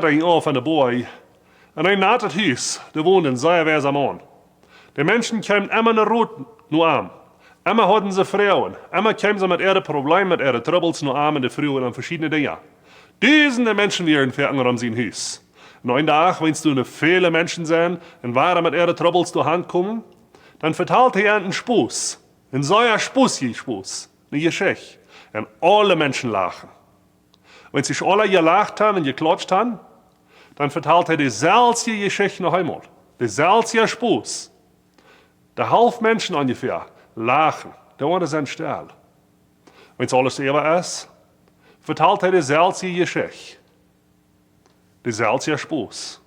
ging auf an der Boy. En ein natet huis, de woonden zeer wijze man. De mensen kwamen immer naar rood nu aan. Immer hadden ze vrouwen. Immer kwamen ze met ihre Probleme, met ihre Troubles nu aan en de vrouwen en verschiedene dingen. Duizenden Menschen wären vergangen um sein Haus. Und einen Tag, wenn du viele Menschen sind und waren mit ihren Troubles durch Hand kommen, dann verteilt er einen Spaß. Ein solcher Spaß, eine Geschichte. Und alle Menschen lachen. Wenn sich alle gelacht haben und geklatscht haben, dann verteilt er die selbe Geschichte noch einmal. Die selbe Spaß. Der halb Menschen ungefähr lachen. Da war das ein Stall. Wenn es alles eber ist, vertelt er dezelfde Geschichte. Dezelfde Spaß.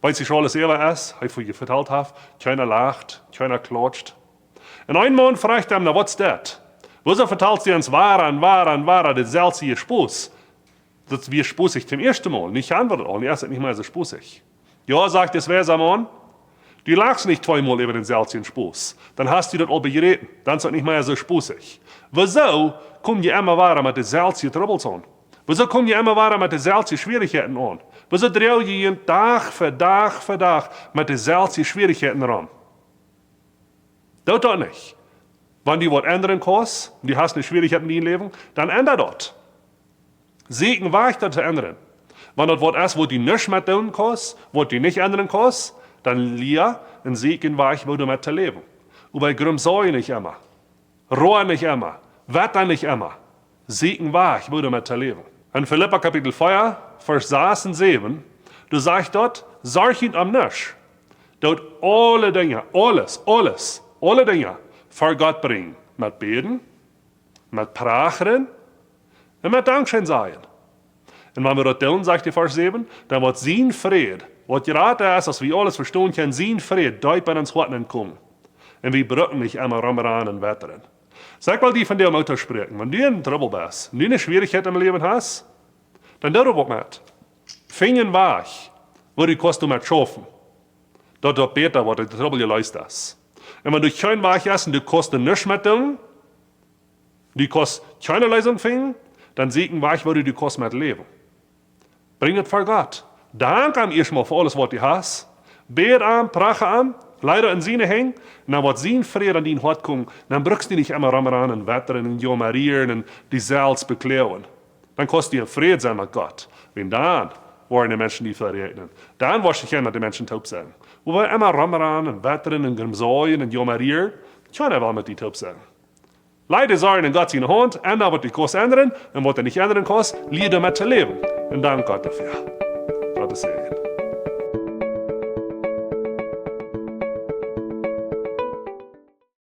Weil sich alles eber ist, hij voor je verteld heeft, keiner lacht, keiner klatscht. Und ein Mann fragt ihm, na, what's that? Wieso vertelt sie uns wahrer, dezelfde Spaß? Das wir spaßig zum ersten Mal, nicht antwortet auch, er ist nicht mehr so spaßig. Ja, sagt es, wer ist am Mann? Du lachst nicht zweimal über denselben Spaß. Dann hast du das all bereden. Dann ist es nicht mehr so spaßig. Wieso kommen ihr immer weiter mit denselben Troubles an? Wieso kommen ihr immer weiter mit denselben Schwierigkeiten an? Wieso drehen ihr Tag für Tag mit denselben Schwierigkeiten ran? Das doch nicht. Wenn du was ändern kannst, du hast eine Schwierigkeit in deinem Leben, dann ändere das. Segen war ich das zu ändern. Wenn das was ist, wo du nicht mehr tun kannst, wo du nicht ändern kannst, dann leer ein Segen war ich, wo du mit zu leben. Und bei Grimmsäu nicht immer. Rohr nicht immer. Wetter nicht immer. Segen war ich, wo du mit zu leben. In Philippa Kapitel 4, Vers 6 und 7, du sagst dort, sorg ihn am Nisch. Dort alle Dinge, alle Dinge vor Gott bringen. Mit Beten, mit Prachen und mit Dankeschön sagen. Und wenn wir das tun, sagt die Vers 7, dann wird sein Fried, was gerade ist, dass wir alles verstehen können, sein Fried, dort bei uns Worten kommen. Und wir brücken nicht immer ran und wettern. Sag mal die von dir im Auto sprechen. Wenn du in Trouble bist, wenn du eine Schwierigkeit im Leben hast, dann darüber mit. Fingen war ich, wo du kannst du mit schaffen. Dort wird besser, was die Trouble gelöst ist. Und wenn du kein Weich hast und du kannst nichts mehr tun, du kannst keine Lösung finden, dann segen weich, wo du kannst mit leben. Bring es vor Gott. Dank am erstmal für alles, was du hast. Bet an, prache an, leider in seine hängen, und dann wird sein Frieden an dein Hort kommen, dann brückst du nicht immer ran und wettern und jomarieren und die Salz beklären. Dann kannst du in Frieden sein mit Gott. Wenn dann wollen die Menschen die verrechnen. Dann wirst du nicht mit den Menschen taub sein. Wo wir immer ran und wettern und grimsäuen und jomarieren, keiner will mit die taub sein. Leider sagen in Gott seine Hand, ändern wird die Kurs ändern, und was er nicht ändern kann, liegt damit zu leben. Und dank Gott dafür. Gottes Segen.